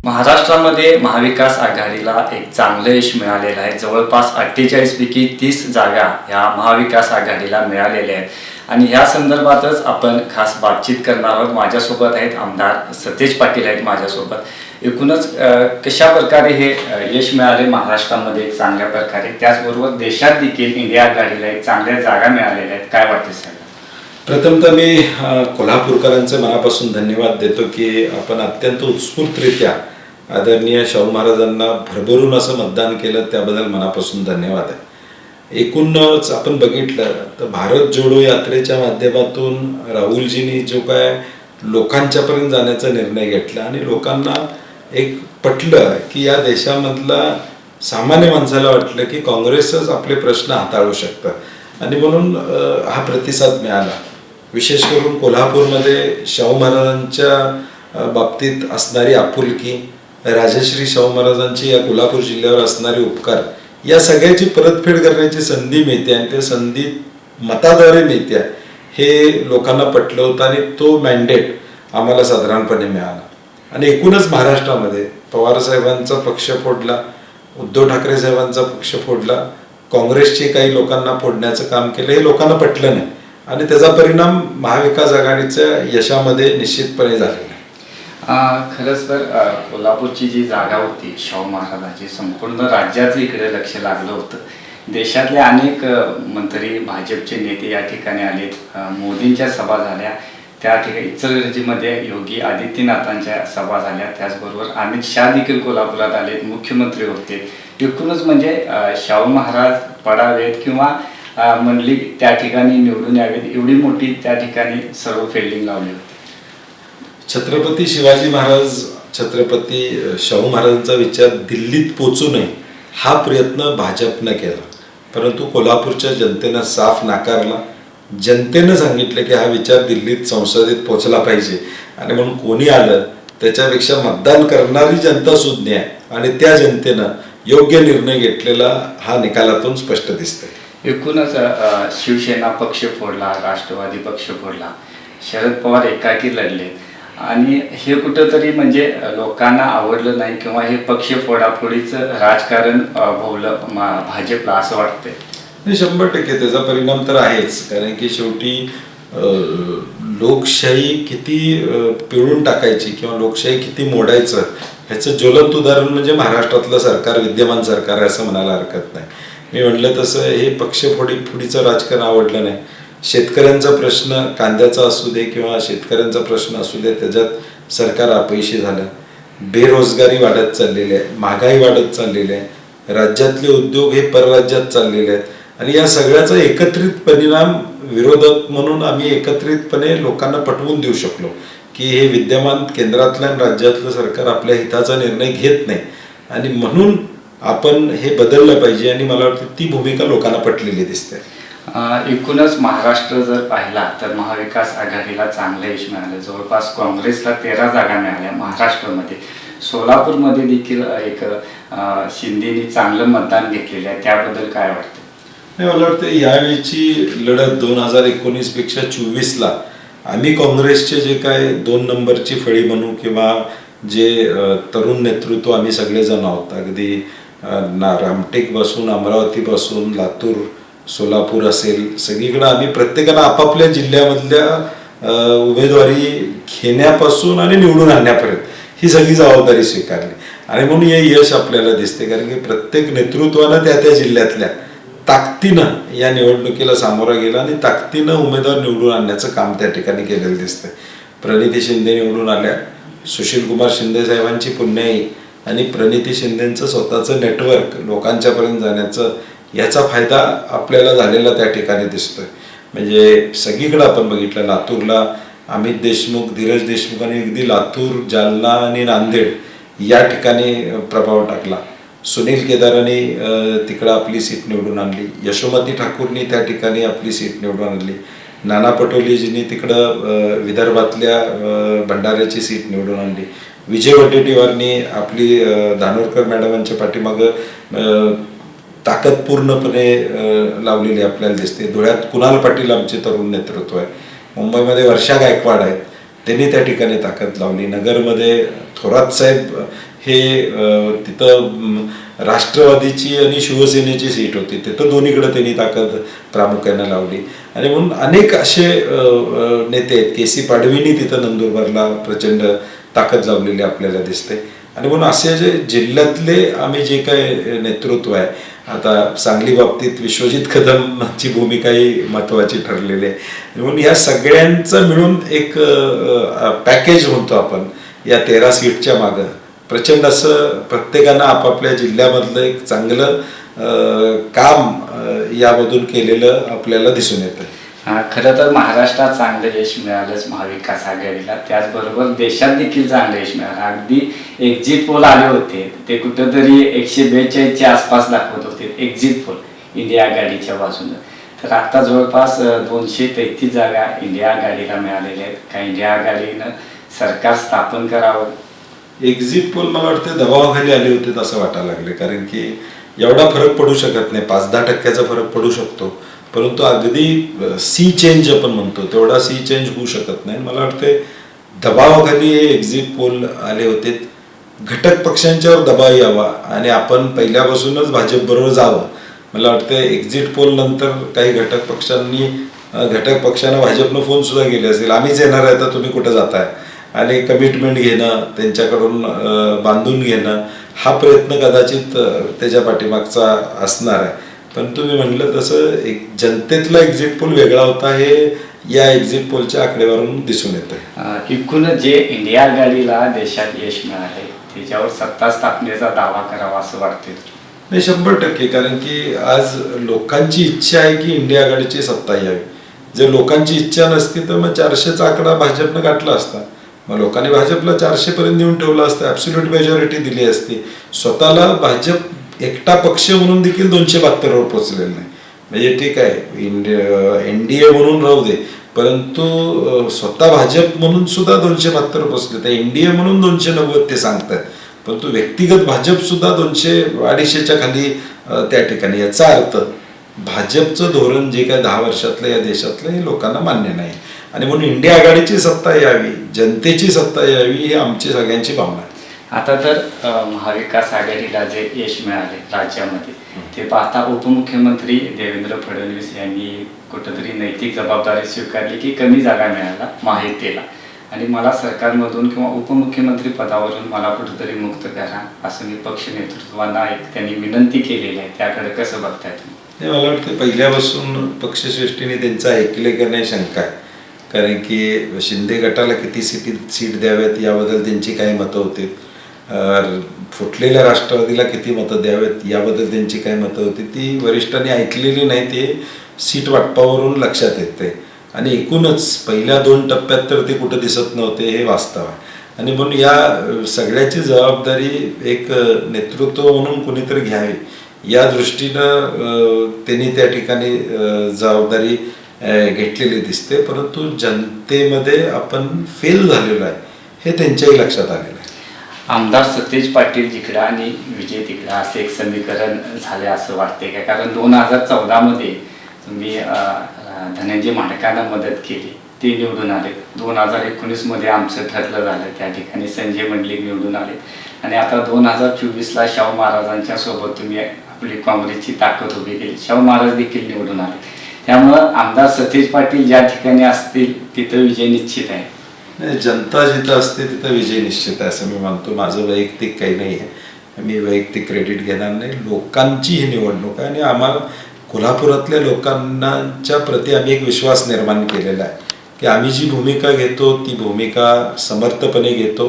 महाराष्ट्रामध्ये महाविकास आघाडीला एक चांगलं यश मिळालेलं आहे. जवळपास 48 पैकी 30 जागा ह्या महाविकास आघाडीला मिळालेल्या आहेत आणि ह्या संदर्भातच आपण खास बातचीत करणार आहोत. माझ्यासोबत आहेत आमदार सतेज पाटील आहेत माझ्यासोबत. एकूणच कशा प्रकारे हे यश मिळाले महाराष्ट्रामध्ये एक चांगल्या प्रकारे, त्याचबरोबर देशात देखील इंडिया आघाडीला एक चांगल्या जागा मिळालेल्या आहेत, काय वाटते साहेब? प्रथमतः मी कोल्हापूरकरांचे मनापासून धन्यवाद देतो की आपण अत्यंत उत्स्फूर्तरित्या आदरणीय शाहू महाराजांना भरभरून असं मतदान केलं, त्याबद्दल मनापासून धन्यवाद आहे. एकूणच आपण बघितलं तर भारत जोडो यात्रेच्या माध्यमातून राहुलजींनी जो काय लोकांच्यापर्यंत जाण्याचा निर्णय घेतला आणि लोकांना एक पटलं की या देशामधला सामान्य माणसाला वाटलं की काँग्रेसच आपले प्रश्न हाताळू शकतं आणि म्हणून हा प्रतिसाद मिळाला. विशेष करून कोल्हापूरमध्ये शाहू महाराजांच्या बाबतीत असणारी आपुलकी, राजश्री शाहू महाराजांची या कोल्हापूर जिल्ह्यावर असणारे उपकार, या सगळ्याची परतफेड करण्याची संधी मिळते आणि ते संधी मताद्वारे मिळते हे लोकांना पटलं होतं आणि तो मॅन्डेट आम्हाला साधारणपणे मिळाला. आणि एकूणच महाराष्ट्रामध्ये पवार साहेबांचा पक्ष फोडला, उद्धव ठाकरे साहेबांचा पक्ष फोडला, काँग्रेसचे काही लोकांना फोडण्याचं काम केलं, हे लोकांना पटलं नाही आणि त्याचा परिणाम महाविकास आघाडीच्या यशामध्ये निश्चितपणे झालेला आहे. खरंच तर कोल्हापूरची जी जागा होती शाहू महाराजांची, संपूर्ण राज्याचं इकडे लक्ष लागलं होतं. देशातले अनेक मंत्री, भाजपचे नेते या ठिकाणी आले, मोदींच्या सभा झाल्या, त्या ठिकाणी इचलकरंजीमध्ये योगी आदित्यनाथांच्या सभा झाल्या, त्याचबरोबर अमित शाह देखील कोल्हापुरात आले, मुख्यमंत्री होते. एकूणच म्हणजे शाहू महाराज पडावेत किंवा मंडळी त्या ठिकाणी निवडून यावेत, एवढी मोठी त्या ठिकाणी सर्व फिल्डिंग लावली होती. छत्रपती शिवाजी महाराज, छत्रपती शाहू महाराजांचा विचार दिल्लीत पोचू नये हा प्रयत्न भाजपनं केला, परंतु कोल्हापूरच्या जनतेनं साफ नाकारला. जनतेनं सांगितलं की हा विचार दिल्लीत संसदेत पोचला पाहिजे आणि म्हणून कोणी आलं त्याच्यापेक्षा मतदान करणारी जनता सुज्ञ आहे आणि त्या जनतेनं योग्य निर्णय घेतलेला हा निकालातून स्पष्ट दिसतंय. एकूणच शिवसेना पक्ष फोडला, राष्ट्रवादी पक्ष फोडला, शरद पवार एकाकी लढले आणि हे कुठंतरी म्हणजे लोकांना आवडलं नाही किंवा हे पक्ष फोडाफोडीचं राजकारण भोवलं भाजपला असं वाटतंय. 100% त्याचा परिणाम तर आहेच, कारण की शेवटी लोकशाही किती पिळून टाकायची किंवा लोकशाही किती मोडायचं ह्याचं ज्वलंत उदाहरण म्हणजे महाराष्ट्रातलं सरकार, विद्यमान सरकार आहे असं म्हणायला हरकत नाही. मी म्हटलं तसं हे पक्षफोडीचं राजकारण आवडलं नाही. शेतकऱ्यांचा प्रश्न कांद्याचा असू दे किंवा शेतकऱ्यांचा प्रश्न असू दे, त्याच्यात सरकार अपयशी झालं. बेरोजगारी वाढत चाललेली आहे, महागाई वाढत चाललेली आहे, राज्यातले उद्योग हे परराज्यात चाललेले आहेत आणि या सगळ्याचा एकत्रित परिणाम विरोधक म्हणून आम्ही एकत्रितपणे लोकांना पटवून देऊ शकलो की हे विद्यमान केंद्रातलं आणि राज्यातलं सरकार आपल्या हिताचा निर्णय घेत नाही आणि म्हणून आपण हे बदललं पाहिजे आणि मला वाटतं ती भूमिका लोकांना पटलेली दिसते. एकूणच महाराष्ट्र जर पाहिला तर महाविकास आघाडीला चांगलं यश मिळालं. जवळपास काँग्रेसला 13 जागा मिळाल्या महाराष्ट्रामध्ये. सोलापूरमध्ये देखील एक शिंदेनी चांगलं मतदान घेतलेलं आहे, त्याबद्दल काय वाटतं? नाही, मला वाटतं यावेळीची लढत 2019 पेक्षा 24ला आम्ही काँग्रेसचे जे काय 2 नंबरची फळी म्हणू किंवा जे तरुण नेतृत्व आम्ही सगळेजण आहोत, अगदी रामटेक बसून, अमरावती बसून, लातूर, सोलापूर असेल, सगळीकडे आम्ही प्रत्येकानं आपापल्या जिल्ह्यामधल्या उमेदवारी घेण्यापासून आणि निवडून आणण्यापर्यंत ही सगळी जबाबदारी स्वीकारली आणि म्हणून हे यश आपल्याला दिसते, कारण की प्रत्येक नेतृत्वानं त्या त्या जिल्ह्यातल्या ताकदीनं या निवडणुकीला सामोरा गेला आणि ताकदीनं उमेदवार निवडून आणण्याचं काम त्या ठिकाणी केलेलं दिसतंय. प्रणिती शिंदे निवडून आल्या, सुशीलकुमार शिंदे साहेबांची पुण्याई आणि प्रणिती शिंदेचं स्वतःचं नेटवर्क लोकांच्यापर्यंत जाण्याचं याचा फायदा आपल्याला झालेला त्या ठिकाणी दिसतोय. म्हणजे सगळीकडे आपण बघितलं, लातूरला अमित देशमुख, धीरज देशमुख आणि अगदी लातूर, जालना आणि नांदेड या ठिकाणी प्रभाव टाकला. सुनील केदारांनी तिकडं आपली सीट निवडून आणली, यशोमती ठाकूरनी त्या ठिकाणी आपली सीट निवडून आणली, नाना पटोलेजींनी तिकडं विदर्भातल्या भंडाऱ्याची सीट निवडून आणली, विजय वडेट्टीवारनी आपली धानोरकर मॅडमांच्या पाठीमागं ताकद पूर्णपणे लावलेली आपल्याला दिसते. धुळ्यात कुणाल पाटील आमचे तरुण नेतृत्व आहे, मुंबईमध्ये वर्षा गायकवाड आहेत, त्यांनी त्या ठिकाणी ताकद लावली, नगरमध्ये थोरात साहेब हे तिथं राष्ट्रवादीची आणि शिवसेनेची सीट होती, तिथं दोन्हीकडे त्यांनी ताकद प्रामुख्याने लावली. आणि म्हणून अनेक असे नेते आहेत. के सी पाडवींनी तिथं नंदुरबारला प्रचंड ताकद लावलेली आपल्याला दिसते. आणि म्हणून असे जे जिल्ह्यातले आम्ही जे काय नेतृत्व आहे, आता सांगली बाबतीत विश्वजित कदमची भूमिकाही महत्त्वाची ठरलेली आहे. म्हणून या सगळ्यांचं मिळून एक पॅकेज म्हणतो आपण, या 13 सीटच्या मागं प्रचंड असं प्रत्येकानं आपापल्या जिल्ह्यामधलं एक चांगलं काम यामधून केलेलं आपल्याला दिसून येतं. खरं तर महाराष्ट्रात चांगलं यश मिळालंच महाविकास आघाडीला, त्याचबरोबर देशात देखील चांगलं यश मिळालं. अगदी एक्झिट पोल आले होते, ते कुठंतरी 142च्या आसपास दाखवत होते एक्झिट पोल इंडिया आघाडीच्या बाजूनं. तर आता जवळपास 233 जागा इंडिया आघाडीला मिळालेल्या आहेत. का इंडिया आघाडीनं सरकार स्थापन करावं? एक्झिट पोल मला वाटतं दबावाखाली आले होते असं वाटायला लागले, कारण की एवढा फरक पडू शकत नाही. 5-10% फरक पडू शकतो, परंतु अगदी सी चेंज आपण म्हणतो तेवढा सी चेंज होऊ शकत नाही. मला वाटते दबावाखाली हे एक्झिट पोल आले होते. घटक पक्षांच्यावर दबाव यावा आणि आपण पहिल्यापासूनच भाजपबरोबर जावं. मला वाटतं एक्झिट पोल नंतर काही घटक पक्षांना भाजपनं फोन सुद्धा केले असेल, आम्हीच येणार आहे तर तुम्ही कुठं जाताय, आणि कमिटमेंट घेणं, त्यांच्याकडून बांधून घेणं, हा प्रयत्न कदाचित त्याच्या पाठीमागचा असणार आहे. पण तुम्ही म्हटलं तसं एक जनतेतला एक्झिट पोल वेगळा होता, हे या एक्झिट पोलच्या आकडेवारून दिसून येतं. एकूण जे इंडिया आघाडीला देशात यश मिळाले त्याच्यावर सत्ता स्थापनेचा दावा करावा असं वाटते? नाही, 100%. कारण की आज लोकांची इच्छा आहे की इंडिया आघाडीची सत्ता यावी. जर लोकांची इच्छा नसती तर मग 400चा आकडा भाजपनं गाठला असता. मग लोकांनी भाजपला 400 पर्यंत नेऊन ठेवलं असतं, ॲब्सोल्यूट मेजॉरिटी दिली असती. स्वतःला भाजप एकटा पक्ष म्हणून देखील 272वर पोचलेलं नाही. म्हणजे ठीक आहे, NDA म्हणून राहू दे, परंतु स्वतः भाजप म्हणून सुद्धा 272 पोचले. तर NDA म्हणून 290 ते सांगतात, परंतु व्यक्तिगत भाजप सुद्धा 200-250च्या खाली त्या ठिकाणी. याचा अर्थ भाजपचं धोरण जे काय 10 वर्षातलं या देशातलं हे लोकांना मान्य नाही. आणि म्हणून इंडिया आघाडीची सत्ता यावी, जनतेची सत्ता यावी, ही आमची सगळ्यांची भावना आहे. आता तर महाविकास आघाडीला जे यश मिळाले राज्यामध्ये ते पाहता उपमुख्यमंत्री देवेंद्र फडणवीस यांनी कुठंतरी नैतिक जबाबदारी स्वीकारली की कमी जागा मिळाला महायुतीला, आणि मला सरकारमधून किंवा उपमुख्यमंत्री पदावरून मला कुठंतरी मुक्त करा असं मी पक्ष नेतृत्वांना एक त्यांनी विनंती केलेली आहे. त्याकडे कसं बघताय तुम्ही? मला वाटतं पहिल्यापासून पक्षश्रेष्ठीने त्यांचं ऐकले का नाही शंका आहे. कारण की शिंदे गटाला किती सीट द्याव्यात याबद्दल त्यांची काही मतं होती, फुटलेल्या राष्ट्रवादीला किती मतं द्यावेत याबद्दल त्यांची काही मतं होती, ती वरिष्ठांनी ऐकलेली नाही. ते सीट वाटपावरून लक्षात येते. आणि एकूणच पहिल्या 2 टप्प्यात तर ते कुठं दिसत नव्हते, हे वास्तव आहे. आणि म्हणून या सगळ्याची जबाबदारी एक नेतृत्व म्हणून कुणीतरी घ्यावी, या दृष्टीनं त्यांनी त्या ठिकाणी जबाबदारी घेतलेली दिसते. परंतु जनतेमध्ये आपण फेल झालेलो आहे हे त्यांच्याही लक्षात आलेलं आहे. आमदार सतेज पाटील जिकडं आणि विजय तिकडं असं एक समीकरण झाले असं वाटते का? कारण 2014 तुम्ही धनंजय माडकांना मदत केली, ते निवडून आले. 2019 आमचं ठरलं झालं, त्या ठिकाणी संजय मंडलिक निवडून आले. आणि आता 2024 शाहू महाराजांच्या सोबत तुम्ही आपली काँग्रेसची ताकद उभी केली, शाहू महाराज देखील निवडून आले. त्यामुळं आमदार सतेज पाटील ज्या ठिकाणी असतील तिथं विजय निश्चित आहे. जनता जिथं असते तिथं विजय निश्चित आहे असं मी मानतो. माझं वैयक्तिक काही नाही आहे, मी वैयक्तिक क्रेडिट घेणार नाही. लोकांची ही निवडणूक आहे आणि आम्हाला कोल्हापुरातल्या लोकांच्या प्रति आम्ही एक विश्वास निर्माण केलेला आहे की आम्ही जी भूमिका घेतो ती भूमिका समर्थपणे घेतो,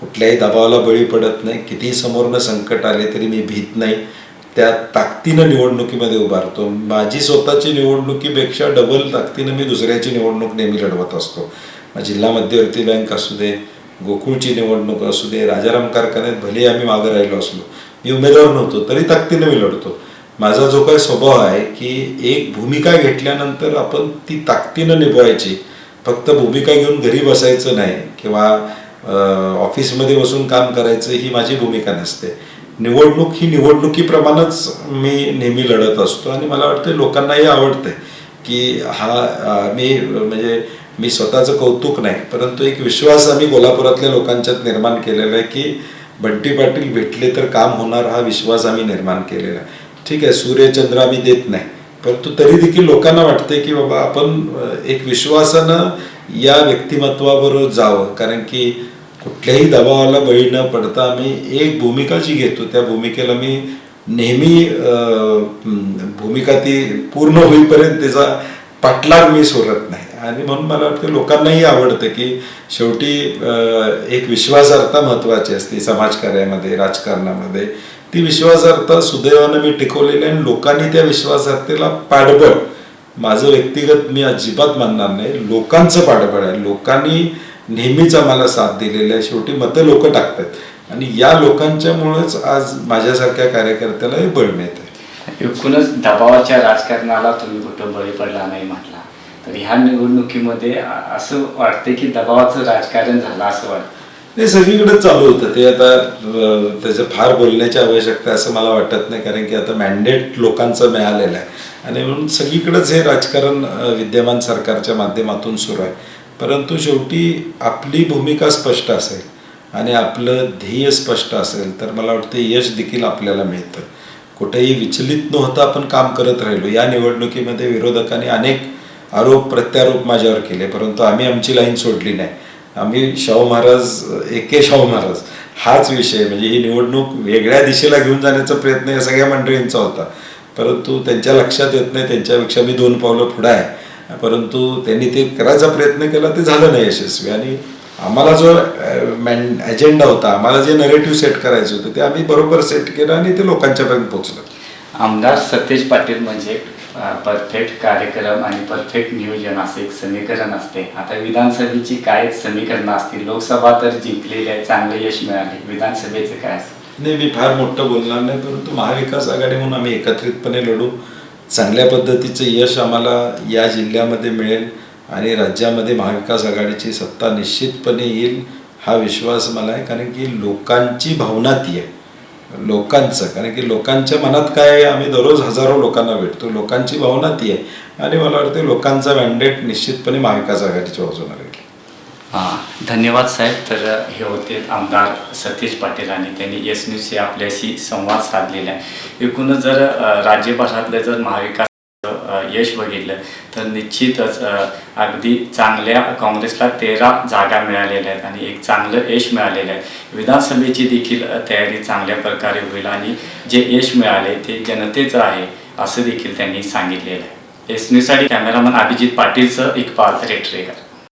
कुठल्याही दबावाला बळी पडत नाही. कितीही समोरनं संकट आले तरी मी भीत नाही, त्या ताकदीनं निवडणुकीमध्ये उभारतो. माझी स्वतःची निवडणुकीपेक्षा डबल ताकदीनं मी दुसऱ्याची निवडणूक नेहमी लढवत असतो. जिल्हा मध्यवर्ती बँक असू दे, गोकुळची निवडणूक असू दे, राजाराम कारखान्यात भले आम्ही मागं राहिलो असलो, मी उमेदवार नव्हतो तरी ताकदीनं मी लढतो. माझा जो काही स्वभाव आहे की एक भूमिका घेतल्यानंतर आपण ती ताकदीनं निभवायची, फक्त भूमिका घेऊन घरी बसायचं नाही किंवा ऑफिसमध्ये बसून काम करायचं ही माझी भूमिका नसते. निवडणूक ही निवडणुकीप्रमाणेच मी नेहमी लढत असतो आणि मला वाटतं लोकांनाही आवडतं की मी स्वतःचं कौतुक नाही, परंतु एक विश्वास आम्ही कोल्हापुरातल्या लोकांच्यात निर्माण केलेला आहे की बंटी पाटील भेटले तर काम होणार हा विश्वास आम्ही निर्माण केलेला आहे. ठीक आहे, सूर्यचंद्र आम्ही देत नाही, परंतु तरी देखील लोकांना वाटतंय की बाबा आपण एक विश्वासानं या व्यक्तिमत्वाबरोबर जावं, कारण की कुठल्याही दबावाला बळी न पडता आम्ही एक भूमिका जी घेतो त्या भूमिकेला मी नेहमी भूमिका ती पूर्ण होईपर्यंत त्याचा पाठलाग मी सोडत नाही. आणि म्हणून मला वाटतं लोकांनाही आवडतं की शेवटी एक विश्वासार्हता महत्त्वाची असते समाजकार्यामध्ये, राजकारणामध्ये. ती विश्वासार्हता सुदैवानं मी टिकवलेली आहे आणि लोकांनी त्या विश्वासार्हतेला पाठबळ, माझं व्यक्तिगत मी अजिबात मानणार नाही, लोकांचं पाठबळ आहे. लोकांनी नेहमीच आम्हाला साथ दिलेली आहे. शेवटी मतं लोक टाकतात आणि या लोकांच्यामुळेच आज माझ्यासारख्या कार्यकर्त्याला हे बळ मिळत आहे. एकूणच दबावाच्या राजकारणाला तुम्ही कुठं बळी पडला नाही म्हटला, तर ह्या निवडणुकीमध्ये असं वाटतं की दबावाचं राजकारण झालं असं वाटतं? ते सगळीकडे चालू होतं ते. आता त्याचं फार बोलण्याची आवश्यकता असं मला वाटत नाही, कारण की आता मॅन्डेट लोकांचं मिळालेलं आहे आणि म्हणून सगळीकडेच हे राजकारण विद्यमान सरकारच्या माध्यमातून सुरू आहे. परंतु शेवटी आपली भूमिका स्पष्ट असेल आणि आपलं ध्येय स्पष्ट असेल तर मला वाटतं यश देखील आपल्याला मिळतं. कुठेही विचलित न होता आपण काम करत राहिलो. या निवडणुकीमध्ये विरोधकांनी अनेक आरोप प्रत्यारोप माझ्यावर केले, परंतु आम्ही आमची लाईन सोडली नाही. आम्ही शाहू महाराज, एके शाहू महाराज हाच विषय, म्हणजे ही निवडणूक वेगळ्या दिशेला घेऊन जाण्याचा प्रयत्न या सगळ्या मंडळींचा होता, परंतु त्यांच्या लक्षात येत नाही, त्यांच्यापेक्षा मी 2 पावलं पुढे आहे. परंतु त्यांनी ते करायचा प्रयत्न केला, ते झालं नाही यशस्वी. आणि आम्हाला जो अजेंडा होता, आम्हाला जे नरेटिव्ह सेट करायचं होतं ते आम्ही बरोबर सेट केलं आणि ते लोकांच्यापर्यंत पोहोचलं. आमदार सतेज पाटील म्हणजे परफेक्ट कार्यक्रम आणि परफेक्ट नियोजन असं एक समीकरण असते. आता विधानसभेची काय समीकरणं असतील? लोकसभा तर जिंकलेली आहे, चांगले यश मिळाले, विधानसभेचं काय असतं? नाही, मी फार मोठं बोलणार नाही, परंतु महाविकास आघाडी म्हणून आम्ही एकत्रितपणे लढू. चांगल्या पद्धतीचं यश आम्हाला या जिल्ह्यामध्ये मिळेल आणि राज्यामध्ये महाविकास आघाडीची सत्ता निश्चितपणे येईल हा विश्वास मला आहे. कारण की लोकांची भावना ती आहे, लोकांचं, कारण की लोकांच्या मनात काय आहे, आम्ही दररोज हजारो लोकांना भेटतो, लोकांची भावना ती आहे आणि मला वाटतं लोकांचा मॅन्डेट निश्चितपणे महाविकास आघाडीच्या बाजूने राहील. धन्यवाद साहेब. तर हे होते आमदार सतेज पाटील आणि त्यांनी एस न्यूजशी आपल्याशी संवाद साधलेला आहे. एकूणच जर राज्यभरातलं जर महाविकास यश बघितलं तर निश्चितच अगदी चांगल्या काँग्रेसला 13 जागा मिळालेल्या आहेत आणि एक चांगलं यश मिळालेलं आहे. विधानसभेची देखील तयारी चांगल्या प्रकारे होईल आणि जे यश मिळाले ते जनतेचं आहे असं देखील त्यांनी सांगितलेलं आहे. एस न्यूजसाठी कॅमेरामन अभिजित पाटीलसह इकबाल रेटरेकर.